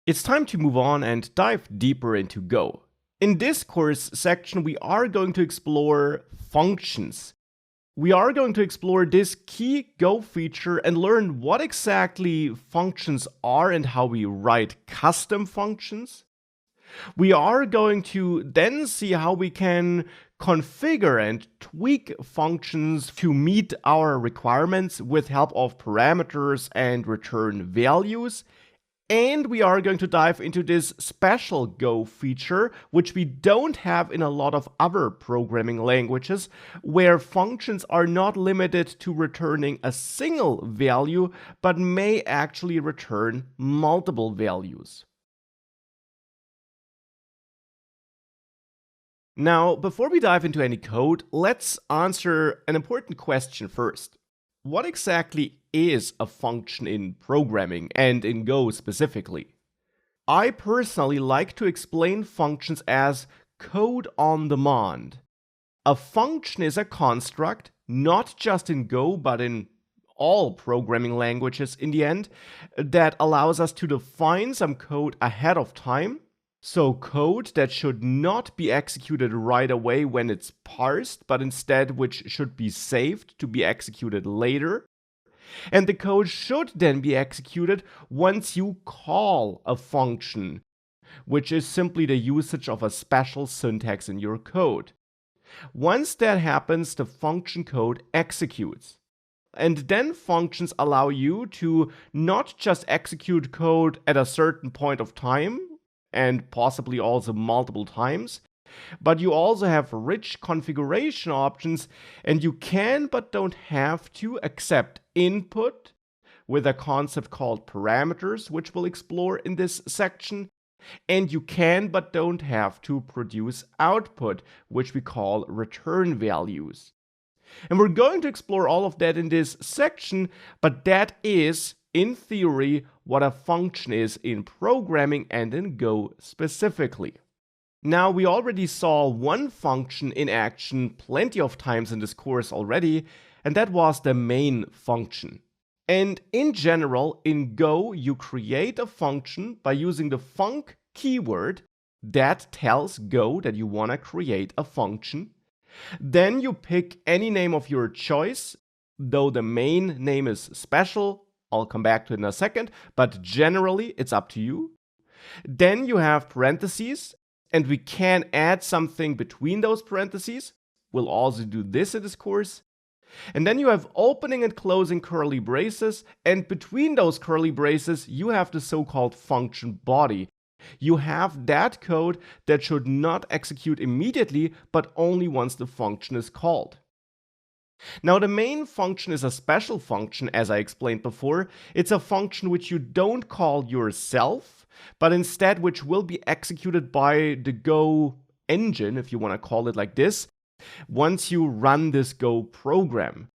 It's time to move on and dive deeper into Go. In this course section, we are going to explore functions. We are going to explore this key Go feature and learn what exactly functions are and how we write custom functions. We are going to then see how we can configure and tweak functions to meet our requirements with help of parameters and return values. And we are going to dive into this special Go feature, which we don't have in a lot of other programming languages, where functions are not limited to returning a single value, but may actually return multiple values. Now, before we dive into any code, let's answer an important question first. What exactly is a function in programming and in Go specifically? I personally like to explain functions as code on demand. A function is a construct, not just in Go, but in all programming languages in the end, that allows us to define some code ahead of time. So code that should not be executed right away when it's parsed, but instead which should be saved to be executed later. And the code should then be executed once you call a function, which is simply the usage of a special syntax in your code. Once that happens, the function code executes. And then functions allow you to not just execute code at a certain point of time, and possibly also multiple times, but you also have rich configuration options, and you can but don't have to accept input with a concept called parameters, which we'll explore in this section, and you can but don't have to produce output, which we call return values. And we're going to explore all of that in this section, but that is, in theory, what a function is in programming and in Go specifically. Now, we already saw one function in action plenty of times in this course already, and that was the main function. And in general, in Go, you create a function by using the func keyword that tells Go that you want to create a function. Then you pick any name of your choice, though the main name is special. I'll come back to it in a second, but generally it's up to you. Then you have parentheses, and we can add something between those parentheses. We'll also do this in this course. And then you have opening and closing curly braces, and between those curly braces, you have the so-called function body. You have that code that should not execute immediately, but only once the function is called. Now, the main function is a special function, as I explained before. It's a function which you don't call yourself, but instead which will be executed by the Go engine, if you want to call it like this, once you run this Go program.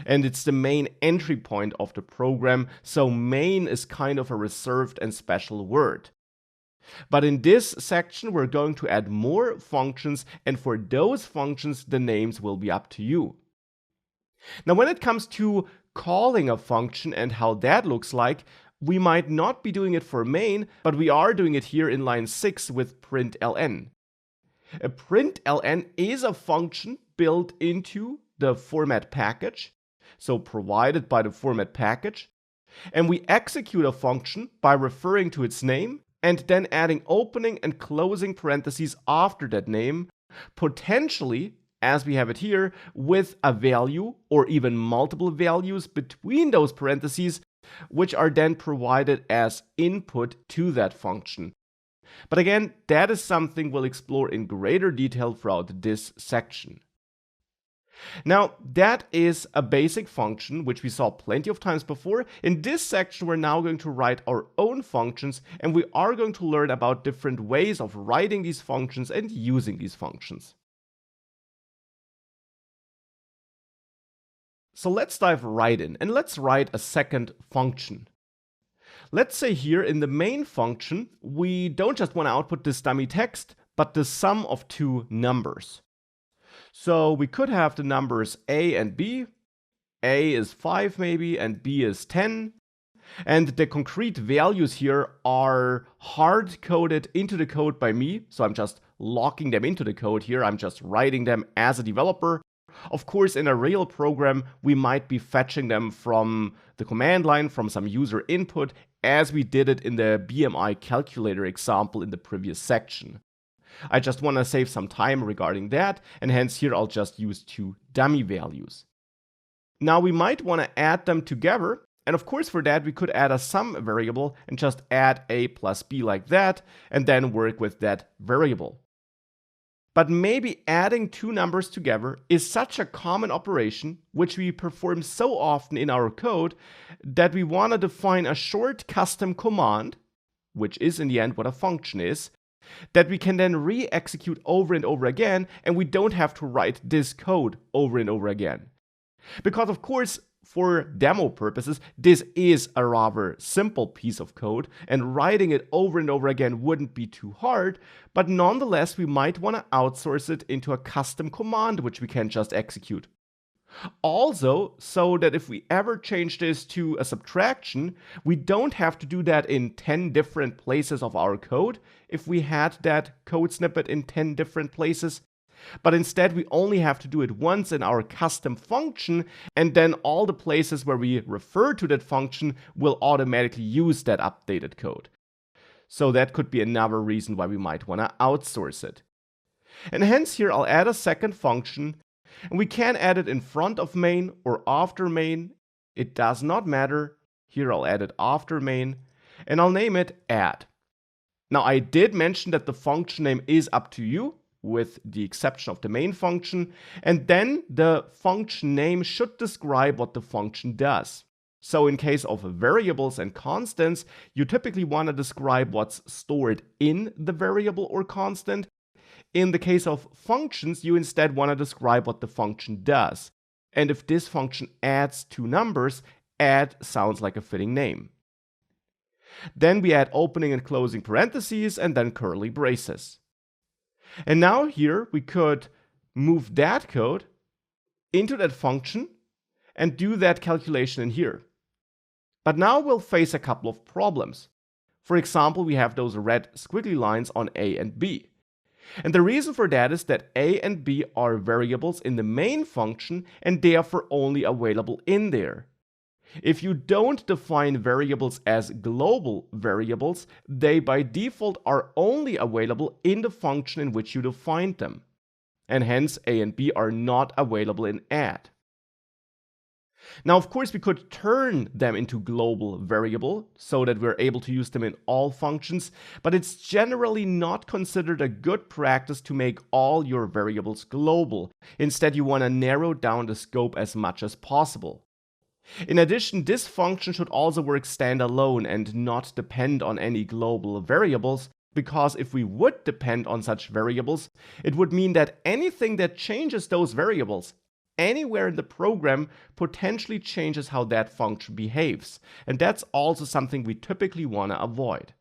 And it's the main entry point of the program, so main is kind of a reserved and special word. But in this section, we're going to add more functions, and for those functions, the names will be up to you. Now, when it comes to calling a function and how that looks like, we might not be doing it for main, but we are doing it here in line 6 with println. A println is a function built into the format package, so provided by the format package, and we execute a function by referring to its name and then adding opening and closing parentheses after that name, potentially, as we have it here, with a value or even multiple values between those parentheses, which are then provided as input to that function. But again, that is something we'll explore in greater detail throughout this section. Now, that is a basic function, which we saw plenty of times before. In this section, we're now going to write our own functions, and we are going to learn about different ways of writing these functions and using these functions. So let's dive right in, and let's write a second function. Let's say here in the main function, we don't just want to output this dummy text, but the sum of two numbers. So we could have the numbers a and b. A is 5 maybe, and b is 10. And the concrete values here are hard-coded into the code by me. So I'm just locking them into the code here. I'm just writing them as a developer. Of course, in a real program, we might be fetching them from the command line, from some user input, as we did it in the BMI calculator example in the previous section. I just want to save some time regarding that, and hence here I'll just use two dummy values. Now we might want to add them together, and of course for that we could add a sum variable and just add a plus b like that, and then work with that variable. But maybe adding two numbers together is such a common operation, which we perform so often in our code, that we want to define a short custom command, which is in the end what a function is, that we can then re-execute over and over again, and we don't have to write this code over and over again. Because of course, for demo purposes, this is a rather simple piece of code, and writing it over and over again wouldn't be too hard, but nonetheless, we might want to outsource it into a custom command, which we can just execute. Also, so that if we ever change this to a subtraction, we don't have to do that in 10 different places of our code, if we had that code snippet in 10 different places. But instead, we only have to do it once in our custom function, and then all the places where we refer to that function will automatically use that updated code. So that could be another reason why we might want to outsource it. And hence here I'll add a second function, and we can add it in front of main or after main. It does not matter. Here I'll add it after main, and I'll name it add. Now I did mention that the function name is up to you, with the exception of the main function, and then the function name should describe what the function does. So in case of variables and constants, you typically want to describe what's stored in the variable or constant. In the case of functions, you instead want to describe what the function does. And if this function adds two numbers, add sounds like a fitting name. Then we add opening and closing parentheses and then curly braces. And now here we could move that code into that function and do that calculation in here. But now we'll face a couple of problems. For example, we have those red squiggly lines on A and B. And the reason for that is that A and B are variables in the main function and therefore only available in there. If you don't define variables as global variables, they by default are only available in the function in which you defined them. And hence A and B are not available in add. Now, of course, we could turn them into global variable so that we're able to use them in all functions, but it's generally not considered a good practice to make all your variables global. Instead, you want to narrow down the scope as much as possible. In addition, this function should also work standalone and not depend on any global variables, because if we would depend on such variables, it would mean that anything that changes those variables anywhere in the program potentially changes how that function behaves. And that's also something we typically want to avoid.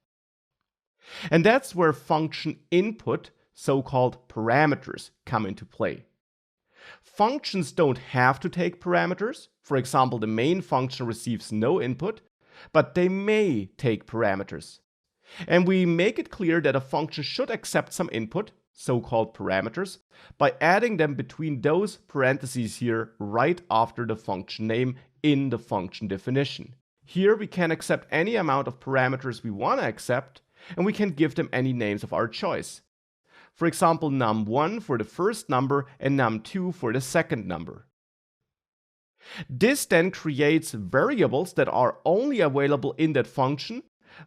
And that's where function input, so-called parameters, come into play. Functions don't have to take parameters. For example, the main function receives no input, but they may take parameters. And we make it clear that a function should accept some input, so-called parameters, by adding them between those parentheses here right after the function name in the function definition. Here we can accept any amount of parameters we want to accept, and we can give them any names of our choice. For example, num1 for the first number and num2 for the second number. This then creates variables that are only available in that function,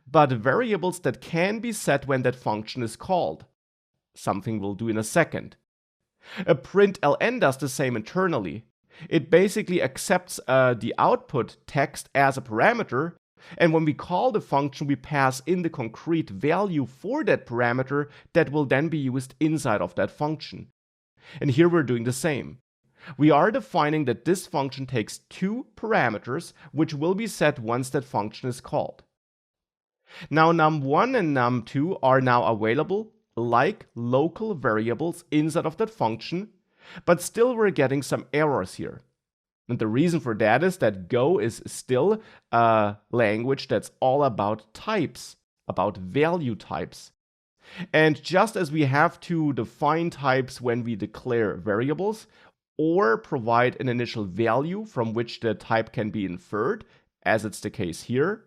but variables that can be set when that function is called. Something we'll do in a second. A println does the same internally. It basically accepts the output text as a parameter, and when we call the function, we pass in the concrete value for that parameter that will then be used inside of that function. And here we're doing the same. We are defining that this function takes two parameters, which will be set once that function is called. Now num1 and num2 are now available like local variables inside of that function, but still we're getting some errors here. And the reason for that is that Go is still a language that's all about types, about value types. And just as we have to define types when we declare variables or provide an initial value from which the type can be inferred, as it's the case here,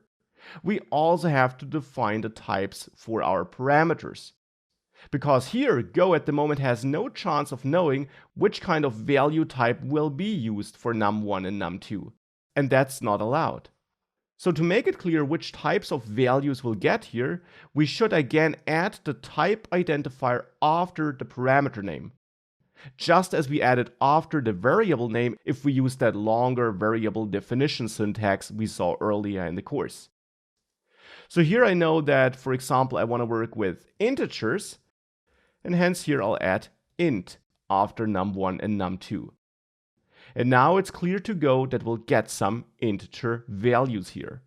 we also have to define the types for our parameters. Because here, Go at the moment has no chance of knowing which kind of value type will be used for num1 and num2, and that's not allowed. So to make it clear which types of values we'll get here, we should again add the type identifier after the parameter name, just as we added after the variable name if we use that longer variable definition syntax we saw earlier in the course. So here I know that, for example, I want to work with integers, and hence here I'll add int after num1 and num2. And now it's clear to Go that we'll get some integer values here.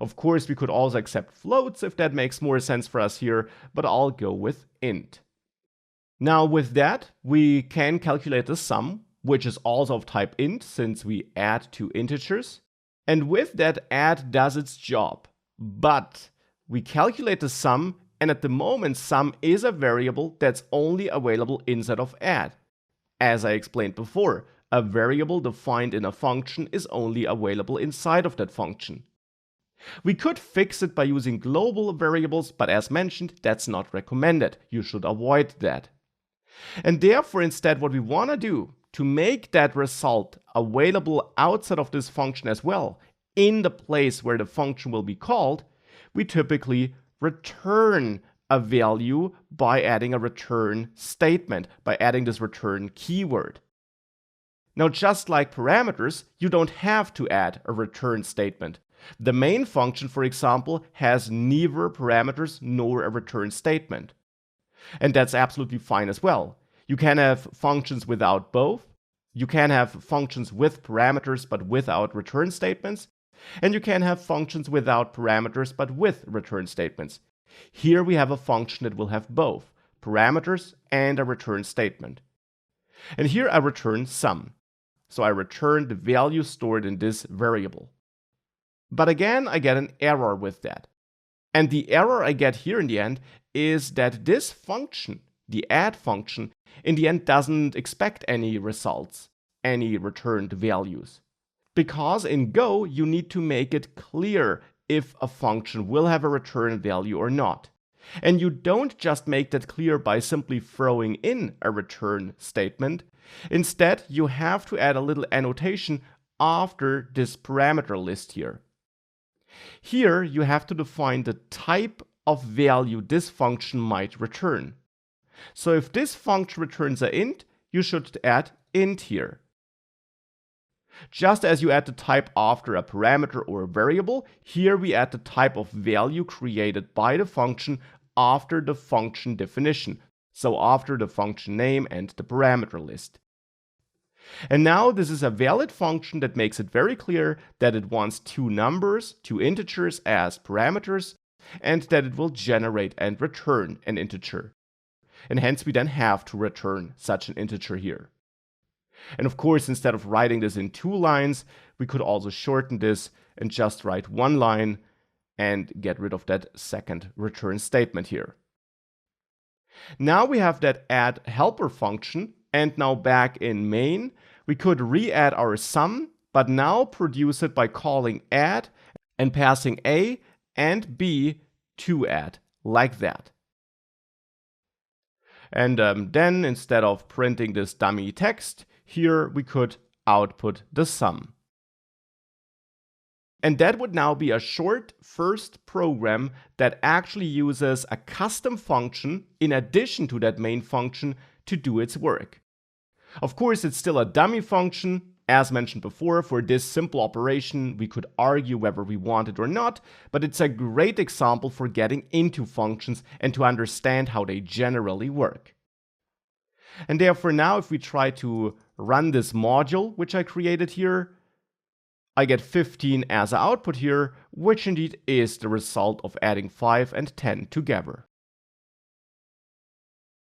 Of course, we could also accept floats if that makes more sense for us here, but I'll go with int. Now with that, we can calculate the sum, which is also of type int since we add two integers. And with that, add does its job. But we calculate the sum, and at the moment, sum is a variable that's only available inside of add. As I explained before, a variable defined in a function is only available inside of that function. We could fix it by using global variables, but as mentioned, that's not recommended. You should avoid that. And therefore, instead, what we want to do to make that result available outside of this function as well, in the place where the function will be called, we typically return a value by adding a return statement, by adding this return keyword. Now, just like parameters, you don't have to add a return statement. The main function, for example, has neither parameters nor a return statement. And that's absolutely fine as well. You can have functions without both. You can have functions with parameters but without return statements. And you can have functions without parameters but with return statements. Here we have a function that will have both parameters and a return statement. And here I return sum. So I return the value stored in this variable. But again, I get an error with that. And the error I get here in the end is that this function, the add function, in the end doesn't expect any results, any returned values. Because in Go, you need to make it clear if a function will have a return value or not. And you don't just make that clear by simply throwing in a return statement. Instead, you have to add a little annotation after this parameter list here. Here, you have to define the type of value this function might return. So if this function returns an int, you should add int here. Just as you add the type after a parameter or a variable, here we add the type of value created by the function after the function definition, so after the function name and the parameter list. And now this is a valid function that makes it very clear that it wants two numbers, two integers as parameters, and that it will generate and return an integer. And hence we then have to return such an integer here. And of course, instead of writing this in 2 lines, we could also shorten this and just write 1 line and get rid of that second return statement here. Now we have that add helper function, and now back in main, we could re-add our sum, but now produce it by calling add and passing A and B to add, like that. And then instead of printing this dummy text, here we could output the sum. And that would now be a short first program that actually uses a custom function in addition to that main function to do its work. Of course, it's still a dummy function. As mentioned before, for this simple operation, we could argue whether we want it or not, but it's a great example for getting into functions and to understand how they generally work. And therefore now, if we try to run this module, which I created here, I get 15 as an output here, which indeed is the result of adding 5 and 10 together.